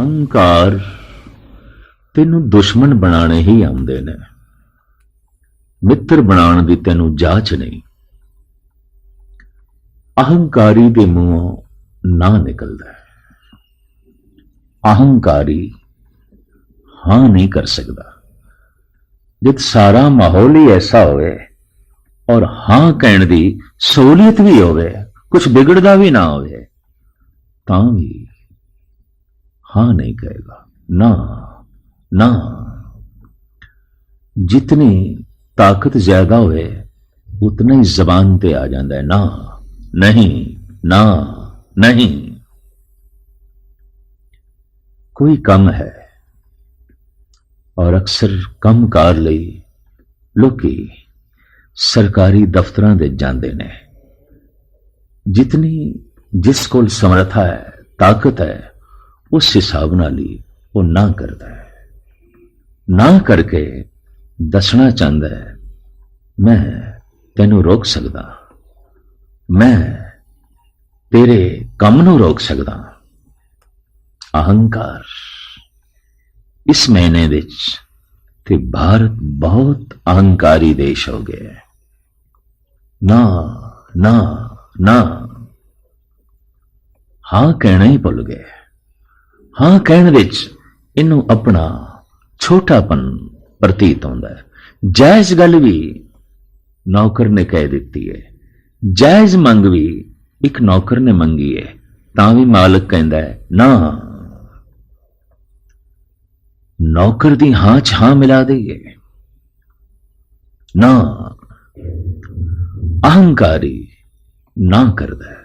ਅਹੰਕਾਰ ਤੈਨੂੰ ਦੁਸ਼ਮਣ ਬਣਾਣੇ ਹੀ ਆਉਂਦੇ ਨੇ, ਮਿੱਤਰ ਬਣਾਉਣ ਦੀ ਤੈਨੂੰ ਜਾਚ ਨਹੀਂ। ਅਹੰਕਾਰੀ ਦੇ ਮੂੰਹੋਂ ਨਾ ਨਿਕਲਦਾ ਹੈ। ਅਹੰਕਾਰੀ ਹਾਂ ਨਹੀਂ ਕਰ ਸਕਦਾ। ਜਦ ਸਾਰਾ ਮਾਹੌਲ ਹੀ ਐਸਾ ਹੋਵੇ ਔਰ ਹਾਂ ਕਹਿਣ ਦੀ ਸਹੂਲੀਅਤ ਵੀ ਹੋਵੇ, ਕੁਝ ਵਿਗੜਦਾ ਵੀ ਨਾ ਹੋਵੇ, ਤਾਂ ਵੀ ਹਾਂ ਨਹੀਂ ਕਹੇਗਾ। ਨਾ ਨਾ, जितनी ताकत ज्यादा होए उतना ही जबान पे आ जाता है ना नहीं ना नहीं। कोई कम है और अक्सर कम कार लई लोकी सरकारी दफ्तरां दे जांदे ने। जितनी जिस कोल समर्था है, ताकत है, उस हिसाब नाल ही वो ना करता है। ना करके दसना चाहता है मैं तेनू रोक सकदा, मैं तेरे काम नू रोक सकदा। अहंकार इस महीने विच ते भारत बहुत अहंकारी देश हो गया है। ना ना ना, हां कहना ही भुल गए। हां कहने विच इनू अपना छोटापन प्रतीत होता है। जायज गल भी नौकर ने कह दी है, जायज मंग भी एक नौकर ने मंगी है, तां भी मालिक कहता है ना। नौकर दी हां च हां मिला दईए ना। अहंकारी ना करता है,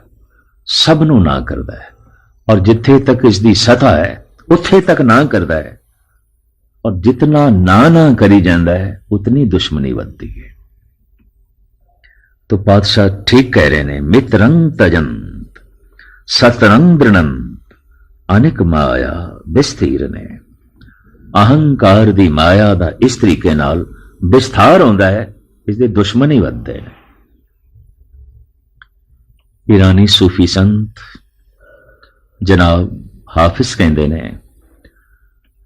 सबनों ना करता है, और जिथे तक इसकी सतह है उत्थे तक ना करता है। और जितना ना ना करी जाता है उतनी दुश्मनी बनती है। तो पातशाह ठीक कह रहे ने, मित्रं तजंत सतरं दृणंत अनिक माया विस्तीर ने। अहंकार दी माया दा इस तरीके नाल विस्तार होंदा है, इसदे दुश्मन ही बनते हैं। ईरानी सूफी संत जनाब हाफिज कहते ने,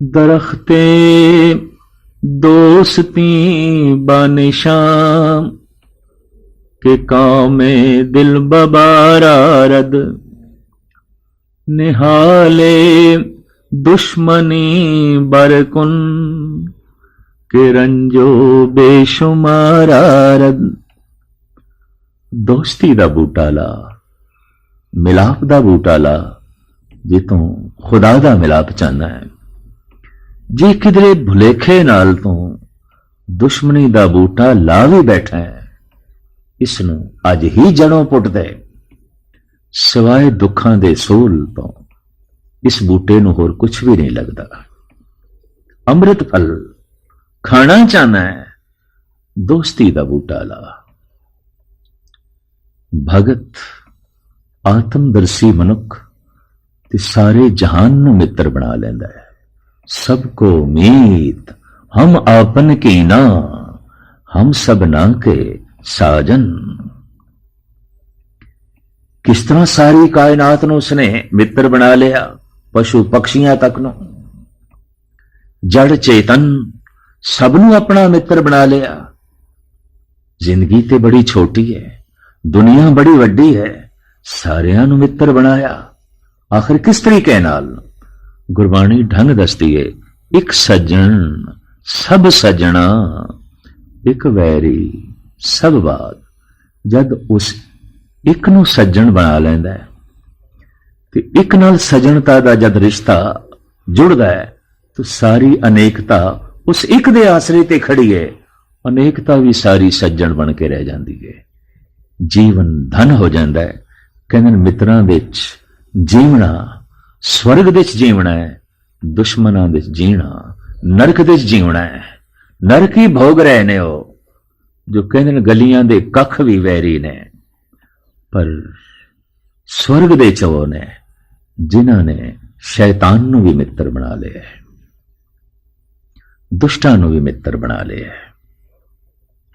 दरख्ते दोस्ती बानिशाम के कामे दिल बबारा रद, निहाले दुश्मनी बरकुन के रंजो बेशुमारा रद। दोस्ती दा बूटा ला, मिलाप दा बूटा ला, जितों खुदा दा मिलाप चाहना है। जे किधरे भुलेखे नाल तो दुश्मनी दा बूटा ला भी बैठा है, इसनू अज ही जड़ों पुट दे। सिवाय दुखां दे सोल तो इस बूटे नू होर कुछ भी नहीं लगता। अमृत फल खाना चाहना है, दोस्ती दा बूटा ला। भगत आत्मदर्शी मनुख ते सारे जहान नू मित्र बना लेंदा है। सबको मीत हम आपन की ना, हम सब ना के साजन। किस तरह सारी कायनात नू उसने मित्र बना लिया, पशु पक्षियां तक नो, जड़ चेतन सबनू अपना मित्र बना लिया। जिंदगी ते बड़ी छोटी है, दुनिया बड़ी वड्डी है, सारियां नू मित्र बनाया। आखिर किस तरीके नाल? गुरबाणी ढंग दसदी है, एक सज्जन सब सज्जना, एक वैरी सब बात। जद उस एक नू सज्जन बना लैंदा है ते एक नाल सज्जनता दा जद रिश्ता जुड़दा है तो सारी अनेकता उस एक दे आसरे ते खड़ी है। अनेकता भी सारी सज्जन बन के रह जाती है। जीवन धन हो जाता है। कहते मित्रां विच जीवना स्वर्ग विच जीवना है, दुश्मनां विच जीना नरक विच जीवना है। नरक ही भोग रहे ने हो जो कहते गलियां दे कख भी वैरी ने, पर स्वर्ग दे चवो ने जिन्हां ने शैतान नू भी मित्र बना लिया है, दुष्टां नू भी मित्र बना लिया है।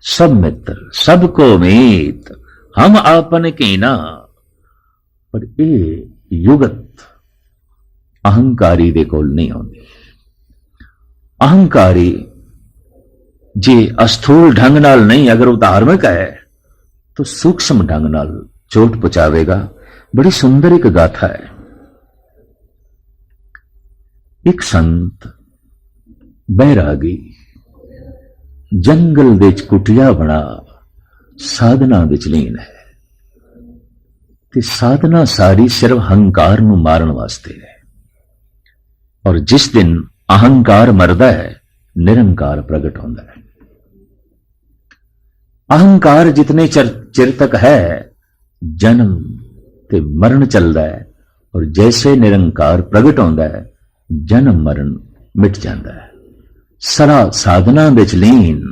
सब मित्र सबको मीत हम आपन की ना। पर ये युगत ਅਹੰਕਾਰੀ ਦੇ ਕੋਲ ਨਹੀਂ ਆਉਂਦੀ। ਅਹੰਕਾਰੀ ਜੇ ਅਸਥੂਲ ਢੰਗ ਨਾਲ ਨਹੀਂ, ਅਗਰ ਉਹ ਧਾਰਮਿਕ ਹੈ ਤਾਂ ਸੂਖਸ਼ਮ ਢੰਗ ਨਾਲ ਚੋਟ ਪਹੁੰਚਾਵੇਗਾ। ਬੜੀ ਸੁੰਦਰ ਇੱਕ ਗਾਥਾ ਹੈ। ਇੱਕ ਸੰਤ ਬੈਰਾਗੀ ਜੰਗਲ ਵਿੱਚ ਕੁਟਿਆ ਬਣਾ ਸਾਧਨਾ ਵਿੱਚ ਲੀਨ ਹੈ, ਤੇ ਸਾਧਨਾ ਸਾਰੀ ਸਿਰਫ ਹੰਕਾਰ ਨੂੰ ਮਾਰਨ ਵਾਸਤੇ ਹੈ। ਔਰ ਜਿਸ ਦਿਨ ਅਹੰਕਾਰ ਮਰਦਾ ਹੈ, ਨਿਰੰਕਾਰ ਪ੍ਰਗਟ ਹੁੰਦਾ ਹੈ। ਅਹੰਕਾਰ ਜਿਤਨੇ ਚਿਰ ਤੱਕ ਹੈ, ਜਨਮ ਤੇ ਮਰਨ ਚੱਲਦਾ ਹੈ, ਔਰ ਜੈਸੇ ਨਿਰੰਕਾਰ ਪ੍ਰਗਟ ਹੁੰਦਾ ਹੈ, ਜਨਮ ਮਰਨ ਮਿਟ ਜਾਂਦਾ ਹੈ। ਸਦਾ ਸਾਧਨਾ ਵਿੱਚ ਲੀਨ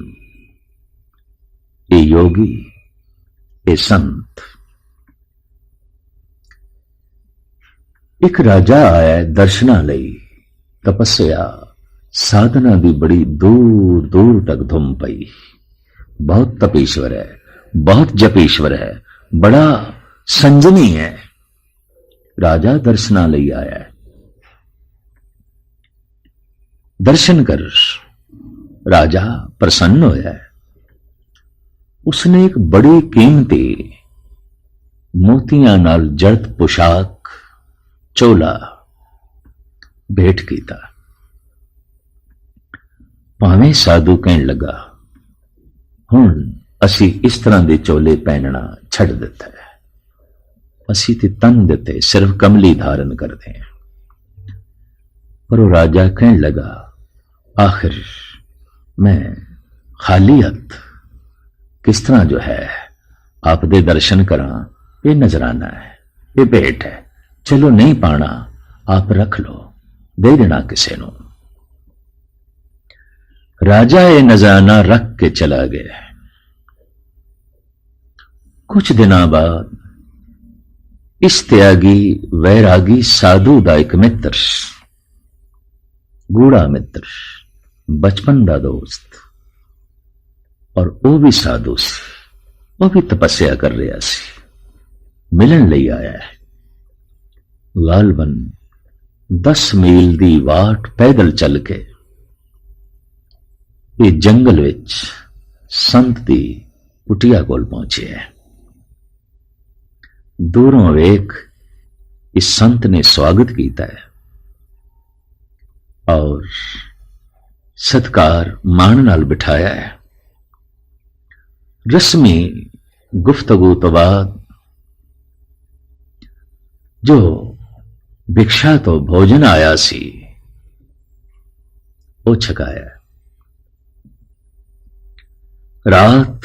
ਇਹ ਯੋਗੀ, ਇਹ ਸੰਤ। ਇੱਕ ਰਾਜਾ ਆਇਆ ਦਰਸ਼ਨਾਂ ਲਈ। ਤਪੱਸਿਆ ਸਾਧਨਾ ਦੀ ਬੜੀ ਦੂਰ ਦੂਰ ਤੱਕ ਧੁੰਮ ਪਈ। ਬਹੁਤ ਤਪੇਸ਼ਵਰ ਹੈ, ਬਹੁਤ ਜਪੇਸ਼ਵਰ ਹੈ, ਬੜਾ ਸੰਜਮੀ ਹੈ। ਰਾਜਾ ਦਰਸ਼ਨਾਂ ਲਈ ਆਇਆ ਹੈ। ਦਰਸ਼ਨ ਕਰ ਰਾਜਾ ਪ੍ਰਸੰਨ ਹੋਇਆ। ਉਸਨੇ ਇੱਕ ਬੜੀ ਕੀਮਤੀ ਮੋਤੀਆਂ ਨਾਲ ਜੜਤ ਪੁਸ਼ਾਕ ਚੋਲਾ ਭੇਟ ਕੀਤਾ। ਭਾਵੇਂ ਸਾਧੂ ਕਹਿਣ ਲੱਗਾ, ਹੁਣ ਅਸੀਂ ਇਸ ਤਰ੍ਹਾਂ ਦੇ ਚੋਲੇ ਪਹਿਨਣਾ ਛੱਡ ਦਿੱਤਾ ਹੈ, ਅਸੀਂ ਤੇ ਤਨ ਦਿੱਤੇ ਸਿਰਫ ਕਮਲੀ ਧਾਰਨ ਕਰਦੇ ਹਾਂ। ਪਰ ਉਹ ਰਾਜਾ ਕਹਿਣ ਲੱਗਾ, आखिर मैं खाली हथ किस तरह जो है आप दे दर्शन करा, ये नजराना है, ये भेंट है, चलो नहीं पाना आप रख लो, दे देना किसी को। राजा ये नजराना रख के चला गया। कुछ दिनों बाद इस त्यागी वैरागी साधु दा एक मित्र, गूढ़ा मित्र, बचपन का दोस्त, और वह भी साधु सी, वह भी तपस्या कर रहा सी, मिलन लई आया है। गालबन 10 मील दी वाट पैदल चल के ये जंगल विच संत दी कुटिया कोल पहुंचे है। दूरों वेख इस संत ने स्वागत किया है और सत्कार मान नाल बिठाया है। रस्मी गुफ्तगू तो बाद जो भिक्षा तो भोजन आया सी वो छकाया। रात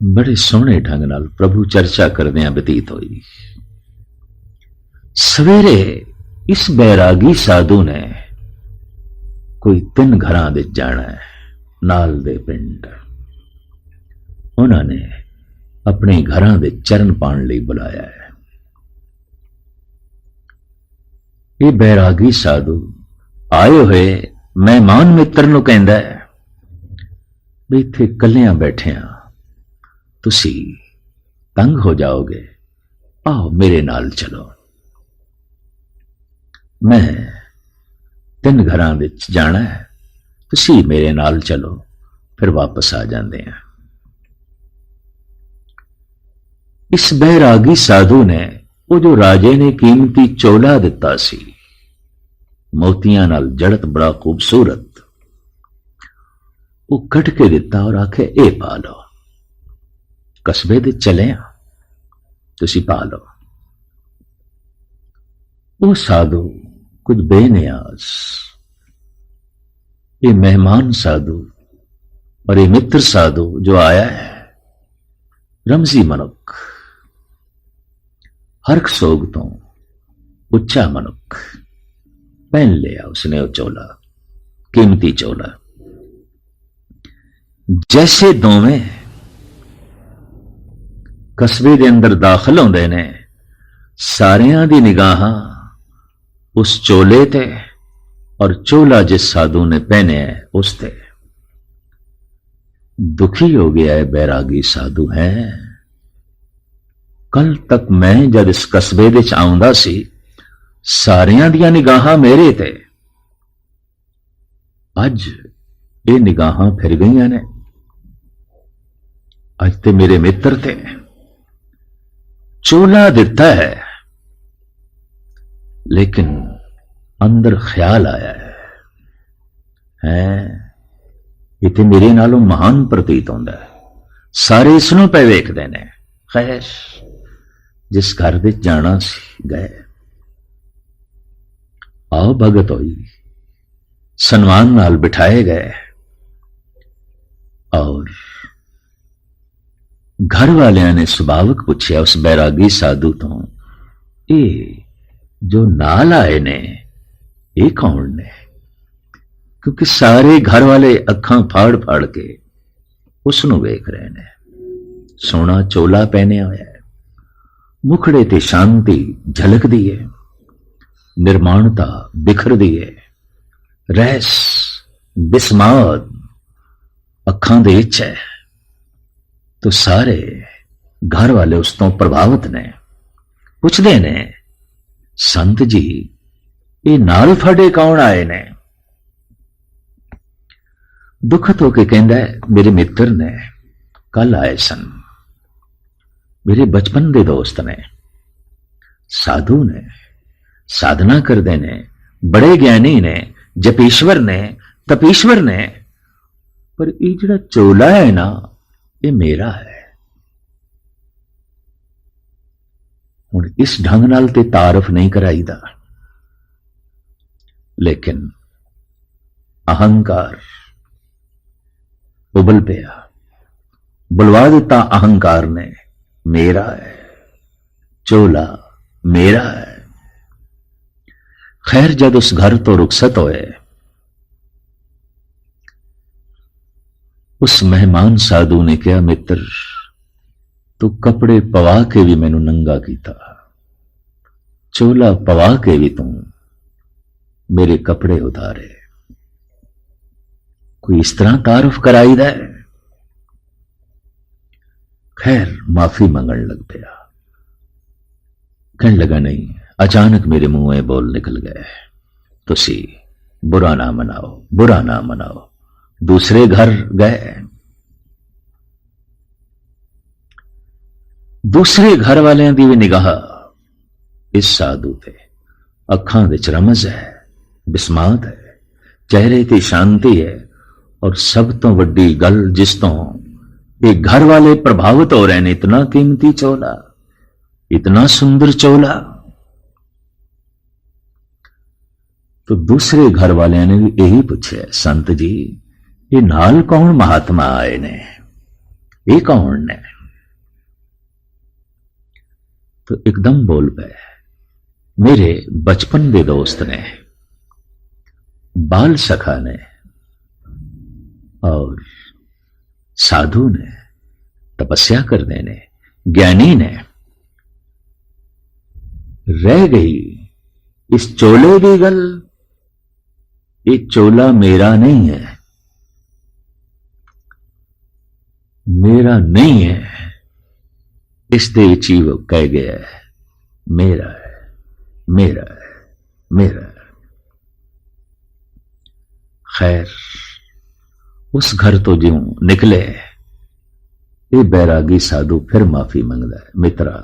बड़े सोहने ढंग नाल प्रभु चर्चा करदियां बतीत हुई। सवेरे इस बैरागी साधु ने कोई 3 घरां विच जाना है, नाल दे पिंड। उन्होंने अपने घरां विच चरण पाण लई बुलाया है। ये बैरागी साधु आए हुए मेहमान मित्र नूं कहंदा है भी इत्थे कल्लियां बैठिया तुसी तंग हो जाओगे, आओ मेरे नाल चलो। मैं 3 घरां विच जाना है, तुसी मेरे नाल चलो, फिर वापस आ जाते हैं। इस बैरागी साधु ने वो जो राजे ने कीमती चोला दिता सी, मोतियां नाल जड़त बड़ा खूबसूरत, वो कट के दिता और आखे ए पा लो, कस्बे दे चले तुसी पा लो। वो साधु कुछ बेनियाज, ये मेहमान साधु और ये मित्र साधु जो आया है, रमजी मनुख, हरख सोग तो उच्चा मनुख, पहन लिया उसने वो चोला, कीमती चोला। जैसे दोवें कस्बे दे अंदर दाखिल होंदे ने, सारियां दी निगाहां उस चोले ते और चोला जिस साधु ने पहने है उस ते। दुखी हो गया है बैरागी साधु है। कल तक मैं जब इस कस्बे विच आउंदा सी, ਸਾਰਿਆਂ ਦੀਆਂ ਨਿਗਾਹਾਂ ਮੇਰੇ ਤੇ। ਅੱਜ ਇਹ ਨਿਗਾਹਾਂ ਫਿਰ ਗਈਆਂ ਨੇ। ਅੱਜ ਤੇ ਮੇਰੇ ਮਿੱਤਰ ਤੇ ਚੋਲਾ ਦਿੱਤਾ ਹੈ, लेकिन अंदर ख्याल आया है ये तो मेरे नालों महान प्रतीत होता है। सारे इसनों पे वेखते ने। खैर जिस घर दे जाना सी गए, आओ भगत होई, सन्मान नाल बिठाए गए और घर वालियां ने सुभावक पूछया उस बैरागी साधु तो, ये जो नाल आए ने ये कौन ने? क्योंकि सारे घर वाले अखां फाड़ फाड़ के उसनू वेख रहे ने। सोना चोला पहने होया है, मुखड़े ते शांति झलकदी है, निर्माणता बिखरदी है, रहस बिस्माद अखां दे विच है। तो सारे घर वाले उस तो प्रभावित ने। पुछदे ने, संत जी ये नाल फड़े कौन आए ने? दुखत होके कहंदा है, मेरे मित्र ने कल आए सन, मेरे बचपन दे दोस्त ने, साधु ने, साधना करदे ने, बड़े ज्ञानी ने, जपीश्वर ने, तपीश्वर ने, पर ये जिहड़ा चोला है ना ये मेरा है। हुण इस ढंग नाल ते तारफ नहीं कराईदा, लेकिन अहंकार उबल पिया, बुलवा दिता अहंकार ने, मेरा है चोला, मेरा है। खैर जब उस घर तो रुखसत होए, उस मेहमान साधु ने कहा, मित्र तू कपड़े पवा के भी मैनू नंगा कीता, चोला पवा के भी तू मेरे कपड़े उतारे। कोई इस तरह तारुफ कराईदा है? खैर माफी मंगण लग पिया। कहने लगा, नहीं, अचानक मेरे मुंह में बोल निकल गए, तुसी बुरा ना मनाओ, बुरा ना मनाओ। दूसरे घर गए, दूसरे घर वालियां दी भी निगाह इस साधु ते, अखां विच रमज है, बिस्मात है, चेहरे ते शांति है, और सब तो वड्डी गल जिस तो ये घर वाले प्रभावित हो रहे हैं, इतना कीमती चोला, इतना सुंदर चोला। तो दूसरे घर वाले ने भी यही पूछा, संत जी ये नाल कौन महात्मा आए ने, ये कौन ने? तो एकदम बोल पे, मेरे बचपन के दोस्त ने, बाल सखा ने और साधु ने, तपस्या करने ने, ज्ञानी ने। रह गई इस चोले की गल, ये चोला मेरा नहीं है, मेरा नहीं है, इस दे विच ही वो कह गया है, मेरा है, मेरा है, मेरा है। खैर उस घर तो ज्यों निकले, ये बैरागी साधु फिर माफी मंगदा है, मित्रा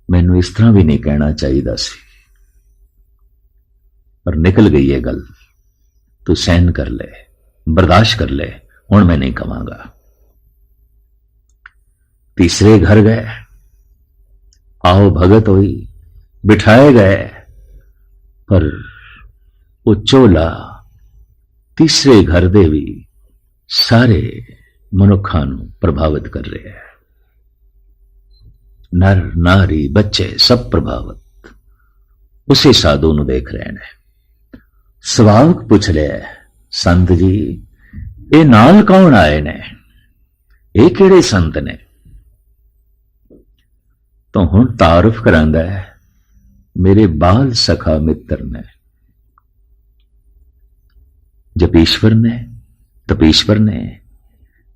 मैनू इस तरह भी नहीं कहना चाहिए सी, पर निकल गई है गल, तू सहन कर ले, बर्दाश्त कर ले, हुण मैं नहीं कहांगा। तीसरे घर गए, आओ भगत हुई, बिठाए गए, पर वो चोला तीसरे घर दे भी सारे मनुखा प्रभावित कर रहे हैं। नर नारी बच्चे सब प्रभावित उसी साधु नु देख रहे हैं। स्वागत पूछ रहे हैं, संत जी ये नाल कौन आए ने, ये केड़े संत ने? तो हुण तारुफ करांदा है, मेरे बाल सखा मित्र ने, जपीश्वर ने, तपीश्वर ने,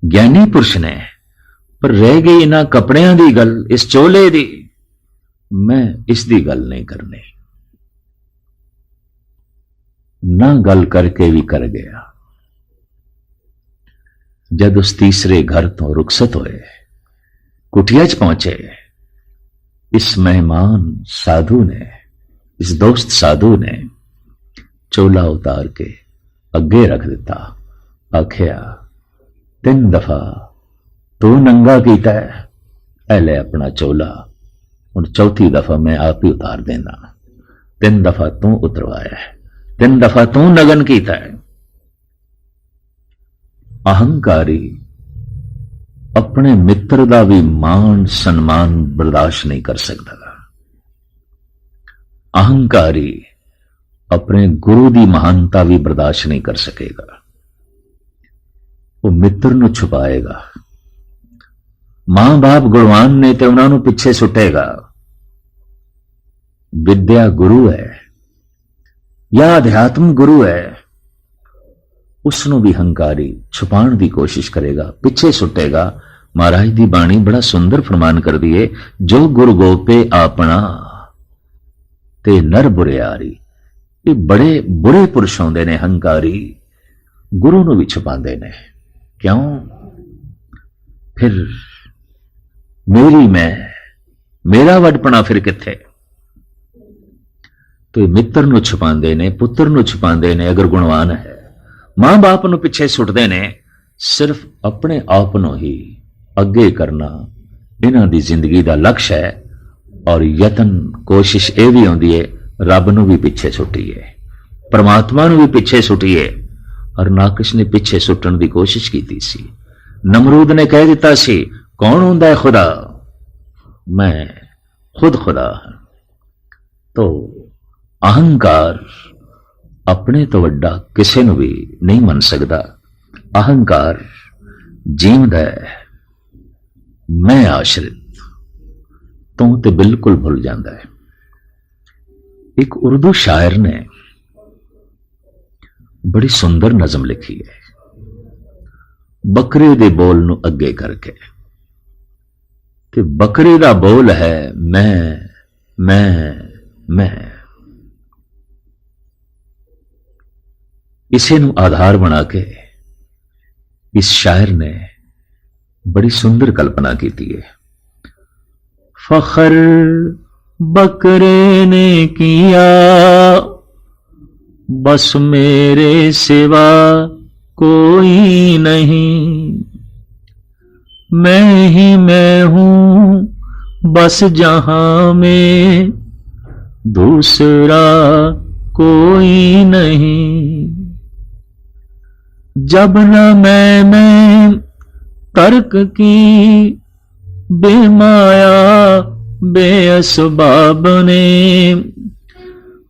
ज्ञानी पुरुष ने। पर रह गई इन्हां कपड़ियां दी गल, इस चोले दी, मैं इस दी गल नहीं करनी। ना गल करके भी कर गया। जब उस तीसरे घर तो रुखसत होए, कुटिया च पहुंचे, इस मेहमान साधु ने, इस दोस्त साधु ने चोला उतार के अगे रख दिता। आखिया 3 दफा तू नंगा कीता है, पहले अपना चोला, हुण चौथी दफा मैं आप ही उतार देना। 3 दफा तू उतरवाया है, 3 दफा तू नगन कीता है। अहंकारी अपने मित्र का भी मान सन्मान बर्दाश्त नहीं कर सकता। अहंकारी अपने गुरु की महानता भी बर्दाश्त नहीं कर सकेगा। वो मित्र नूं छुपाएगा। मां बाप गुणवान ने तो उन्होंने पिछे सुटेगा। विद्या गुरु है या अध्यात्म गुरु है, उसनों भी हंकारी छुपाण की कोशिश करेगा, पिछे सुटेगा। महाराज दी बाणी बड़ा सुंदर फरमान कर दिए, जो गुरु गोपे अपना ते नर बुरियारी। ये बड़े बुरे पुरुष होंदे ने हंकारी, गुरु नूं भी छुपांदे ने। क्यों? फिर मेरी मैं, मेरा वडपना फिर किथे? तो ये मित्र नूं छुपांदे ने, पुत्र नूं छुपांदे ने अगर गुणवान है। मां बाप नूं पिछे सुटदे ने, सिर्फ अपने आप नूं ही अगे करना इन्हां दी जिंदगी दा लक्ष्य है। और यतन कोशिश यह भी होंदी है, रब नूं भी पिछे सुटीए, परमात्मा नूं भी पिछे सुटीए। और नाकिश ने पिछे सुटण की कोशिश की सी। नमरूद ने कह दिता सी, कौन हुंदा है खुदा? मैं खुद खुदा हां। तो अहंकार अपने तो वड्डा किसी नूं भी नहीं मन सकता। अहंकार जीवदा है, मैं आश्रित, तू तो बिल्कुल भुल जाता है। एक उर्दू शायर ने बड़ी सुंदर नज़म लिखी है, बकरे दे बोल नूं अगे करके। ते बकरे दा बोल है मैं। इसे नूं आधार बना के इस शायर ने बड़ी सुंदर कल्पना की है। फखर बकरे ने किया, बस मेरे सिवा कोई नहीं। मैं ही मैं हूं बस जहां में, दूसरा कोई नहीं। जब न मैं तर्क की बेमाया बेअसबाब ने,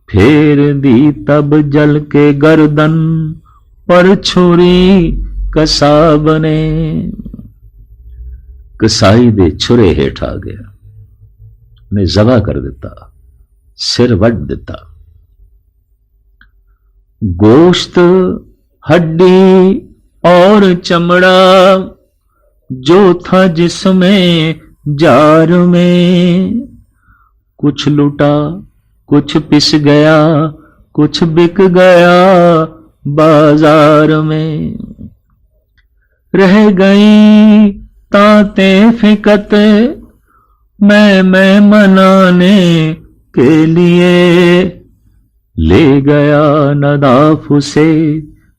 फेर दी तब जल के गर्दन पर छुरी कसाब ने। कसाई दे छुरे हेठ आ गया, उन्हें जबा कर दिता, सिर वट दिता। गोश्त हड्डी और चमड़ा जो था जिसमें जार में, कुछ लुटा कुछ पिस गया, कुछ बिक गया बाजार में। रह गई ताते फिकत मैं मनाने के लिए, ले गया नदाफ उसे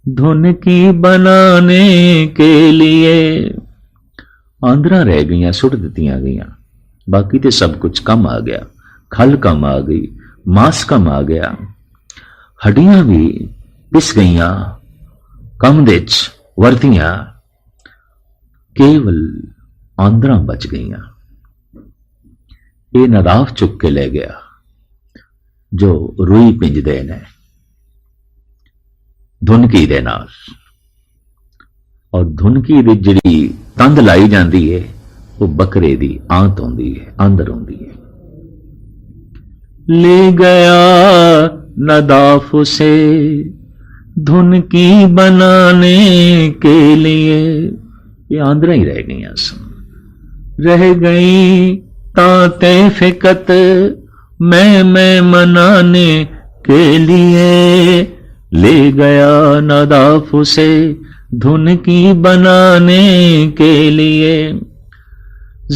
धुन की बनाने के लिए। आंद्रा रह गईयां, सुट दित्तियां गईयां, बाकी तो सब कुछ कम आ गया। खल कम आ गई, मांस कम आ गया, हड्डियां भी पिस गईयां, कम दिच वरतियां, केवल आंद्रा बच गईयां। ये नदाफ चुक के ले गया जो रुई पिंजदे ने धुनकी दे नाल, और धुनकी दी जिहड़ी तंद लाई जाती है वो बकरे दी आंत होंदी है, अंदर होंदी है। ले गया नदाफ से धुन की बनाने के लिए, ये आंद्रा ही रह गई। रह गई ताते फिकत मैं मनाने के लिए, ले गया नदाफ उसे धुन की बनाने के लिए।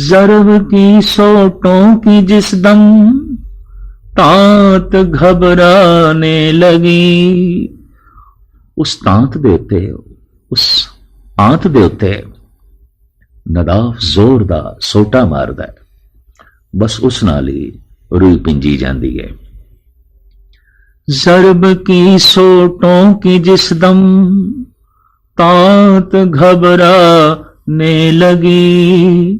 ज़र्ब की सोटों की जिस दम तांत घबराने लगी। उस तांत दे उत्ते, उस आंत दे उत्ते नदाफ जोर दा सोटा मारदा है। बस उस नाल ही रूह पिंजी जाती है। ज़र्ब की सोटों की जिस दम तांत घबराने लगी।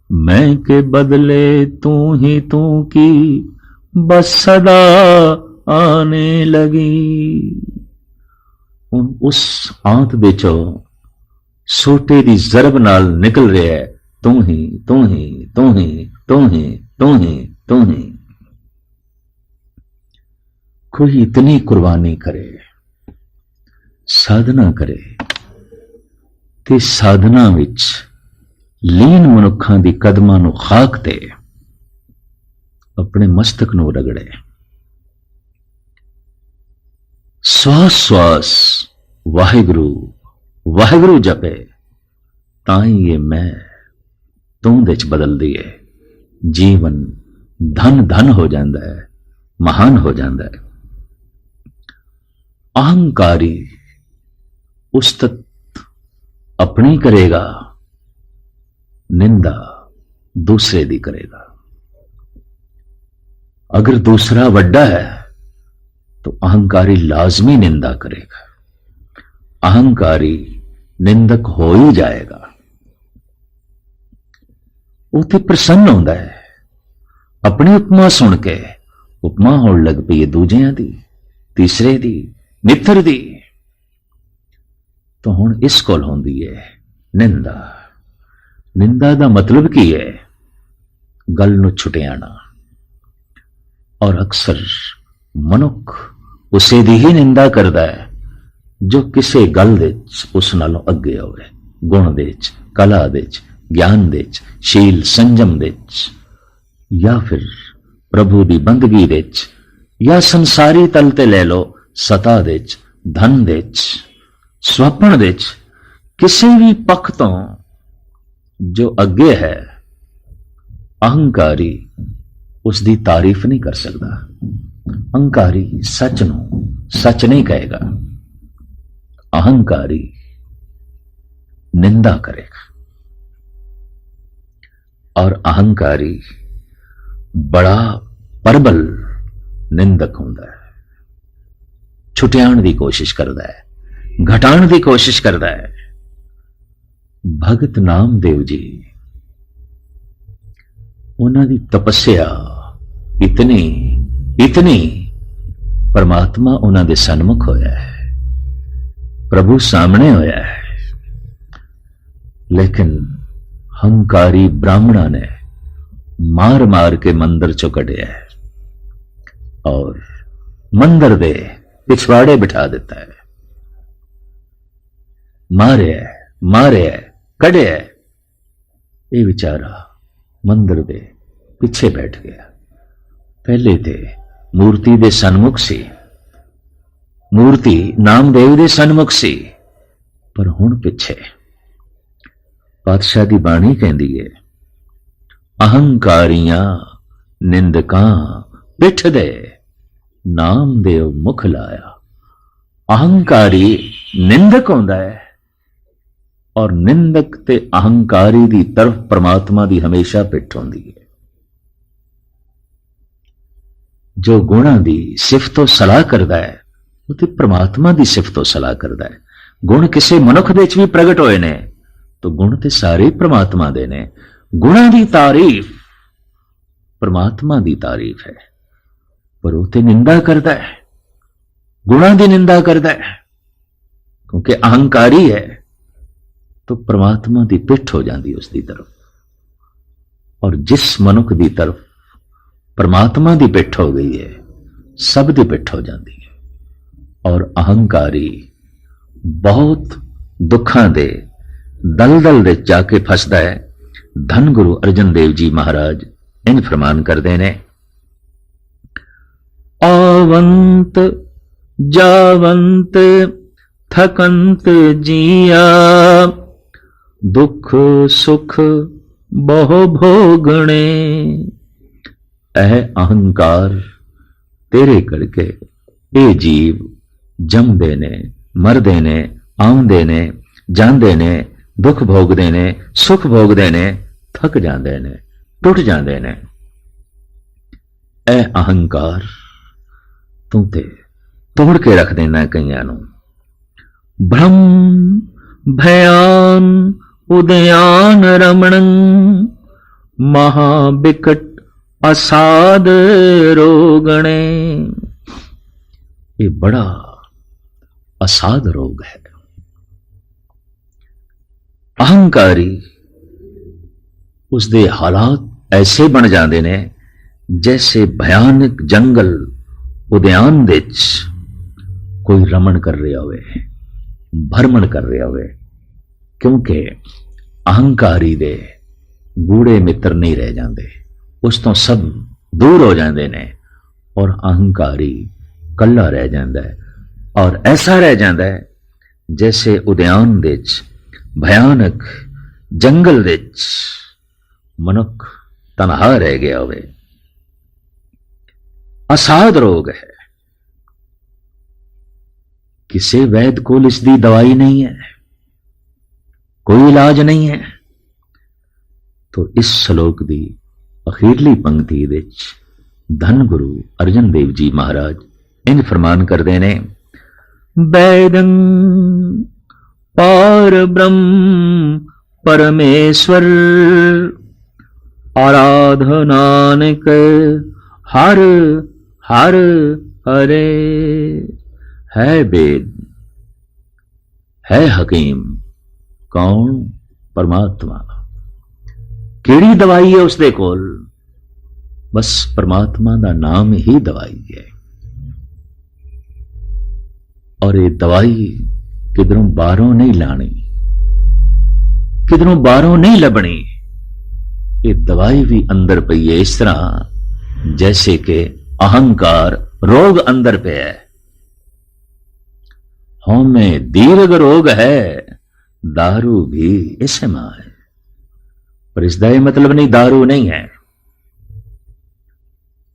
मैं के बदले तू ही तू की बस सदा आने लगी। उस आंत दे चो सोटे दी ज़रब नाल निकल रहा है, तू ही तू ही तू ही तू ही तू ही तू ही। कोई इतनी कुर्बानी करे, साधना करे ते साधना विच लीन मनुखां दी कदमां नूं खाक ते अपने मस्तक नूं रगड़े। श्वास श्वास वाहिगुरु वाहिगुरु जपे, ताई ये मैं तू दे च बदलदी है। जीवन धन धन हो जाता है, महान हो जाता है। अहंकारी उस्तत अपनी करेगा, निंदा दूसरे दी करेगा। अगर दूसरा वड्डा है तो अहंकारी लाजमी निंदा करेगा, अहंकारी निंदक हो ही जाएगा। वो तो प्रसन्न होता है, अपनी उपमा सुन के उपमा होने लग पई दूजियां दी, तीसरे दी, मित्र दी। तो हुण इस कोल होंदी है निंदा। निंदा दा मतलब की है? गल नूं छुटियाना। और अक्सर मनुख उसे दी ही निंदा करता है जो किसी गल दे उस नालों अगे होवे, गुण दे च, कला दे च, ज्ञान दे च, शील संजम दे च, या फिर प्रभु दी बंदगी दे च, या संसारी तल ते ले लो सता दे च, धन दे च, स्वपन दे च, किसी भी पख तो जो अगे है, अहंकारी उसकी तारीफ नहीं कर सकता। अहंकारी सच नूं सच नहीं कहेगा, अहंकारी निंदा करेगा। और अहंकारी बड़ा प्रबल निंदक होता है, छुटियाण की कोशिश करता है, घटाण की कोशिश करता है। भगत नामदेव जी, उन्होंने तपस्या इतनी इतनी, परमात्मा उन्होंने सन्मुख होया है, प्रभु सामने होया है, लेकिन हंकारी ब्राह्मणा ने मार मार के मंदिर चो कढ़िया है और मंदिर दे पिछवाड़े बिठा देता है। मारे मारे कढ़े, ये बेचारा मंदिर दे पिछे बैठ गया। पहले थे मूर्ति दे सन्मुख सी, मूर्ति नामदेव दे सन्मुख सी, पर हुण पिछे। पातशाह दी बाणी कहंदी है, अहंकारियां निंदकां पिठ दे नामदेव मुख लाया। अहंकारी निंदक होंदा है और निंदक ते अहंकारी दी तरफ परमात्मा दी हमेशा पिठ होंदी है। जो गुणा दी सिफतो सलाह करदा है वो ते परमात्मा दी सिफतो सलाह करदा है। गुण किसी मनुख दे च भी प्रगट होए ने तो गुण ते सारे परमात्मा दे ने। गुणा दी तारीफ परमात्मा दी तारीफ है, पर वो ते निंदा करदा है, गुणा दी निंदा करदा है, क्योंकि अहंकारी है तो परमात्मा दी पिठ हो जाती उसकी तरफ। और जिस मनुख की तरफ परमात्मा दी पिठ हो गई है, सब दी पिठ हो जाती है। और अहंकारी बहुत दुखां दे दलदल दे जाके फसदा है। धन गुरु अर्जन देव जी महाराज इन फरमान करते ने, आवंत जावंत थकंत जिया, दुख सुख बहु भोगणे। ਇਹ ਅਹੰਕਾਰ ਤੇਰੇ ਕਰਕੇ ਇਹ ਜੀਵ ਜੰਮਦੇ ਨੇ, ਮਰਦੇ ਨੇ, ਆਉਂਦੇ ਨੇ, ਜਾਂਦੇ ਨੇ, ਦੁੱਖ ਭੋਗਦੇ ਨੇ, ਸੁਖ ਭੋਗਦੇ ਨੇ, ਥੱਕ ਜਾਂਦੇ ਨੇ, ਟੁੱਟ ਜਾਂਦੇ ਨੇ। ਇਹ ਅਹੰਕਾਰ ਤੂੰ ਤੇ ਤੋੜ ਕੇ ਰੱਖ ਦੇਣਾ ਕਈਆਂ ਨੂੰ। ਬ੍ਰਹਮ ਭਿਆਨ ਉਦਿਆਨ ਰਮਣੰ, ਮਹਾ ਬਿਕਟ असाध रोगणे। ये बड़ा असाध रोग है। अहंकारी उसके हालात ऐसे बन जाते ने जैसे भयानक जंगल उद्यान विच कोई रमण कर रहा होवे, भरमण कर रहा होवे, क्योंकि अहंकारी दे गूढ़े मित्र नहीं रह जाते, उस तो सब दूर हो जाते ने और अहंकारी कल्ला रह जाता है। और ऐसा रह जाता है जैसे उद्यान विच भयानक जंगल विच मनुख तनहा रह गया होवे। असाध रोग है, किसी वैद कोल इसकी दवाई नहीं है, कोई इलाज नहीं है। तो इस श्लोक की अखीरली पंक्ति विच धन गुरु अर्जन देव जी महाराज इंज फरमान करते ने, वैदं पार ब्रह्म परमेश्वर, आराधनानक हर हर हरे। है वेद, है हकीम, कौन? परमात्मा। केड़ी दवाई है उसदे कोल? बस परमात्मा का नाम ही दवाई है। और ये दवाई किधरों बाहरों नहीं लानी, किधरों बाहरों नहीं लभनी। ये दवाई भी अंदर पई है, इस तरह जैसे कि अहंकार रोग अंदर पे है। हमें दीर्घ रोग है, दारू भी इसे मां है। पर इसका यह मतलब नहीं दारू नहीं है।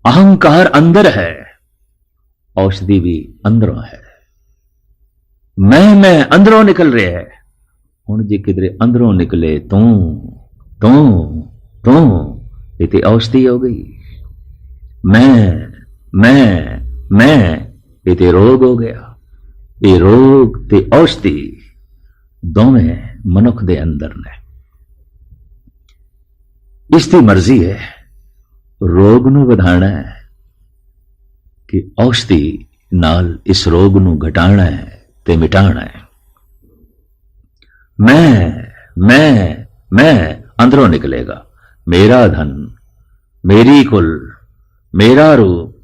अहंकार अंदर है, औषधि भी अंदरों है। मैं अंदरों निकल रहा है। हुण जे किधरे अंदरों निकले तू तू तू, ये औषधि हो गई। मैं ये रोग हो गया। ये रोग ते औषधि दोवें मनुख दे अंदर ने। इसकी मर्जी है रोग नू वधाना है कि औषधि नाल इस रोग नू घटाना है ते मिटाना है। मैं अंदरों निकलेगा। मेरा धन, मेरी कुल, मेरा रूप,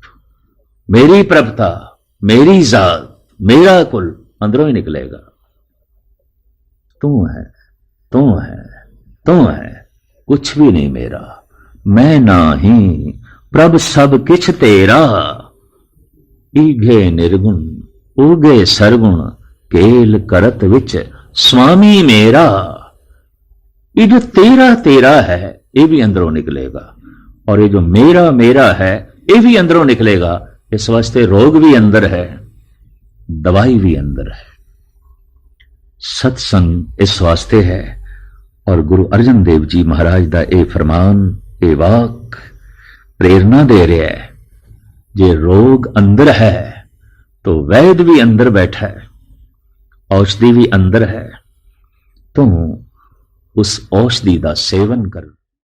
मेरी प्रभुता, मेरी जात, मेरा कुल अंदरों ही निकलेगा। तू है, तू है, तू है, कुछ भी नहीं मेरा। मैं नाही प्रभ सब किछ तेरा, ईघे निर्गुण उगे सरगुण, केल करत विच स्वामी मेरा। ये जो तेरा तेरा है ये भी अंदरों निकलेगा, और ये जो मेरा मेरा है ये भी अंदरों निकलेगा। इस वास्ते रोग भी अंदर है, दवाई भी अंदर है। सत्संग इस वास्ते है। और गुरु अर्जन देव जी महाराज का यह फरमान, ये वाक प्रेरणा दे रहा है। जे रोग अंदर है तो वैद भी अंदर बैठा है, औषधि भी अंदर है। तो उस औषधि का सेवन कर।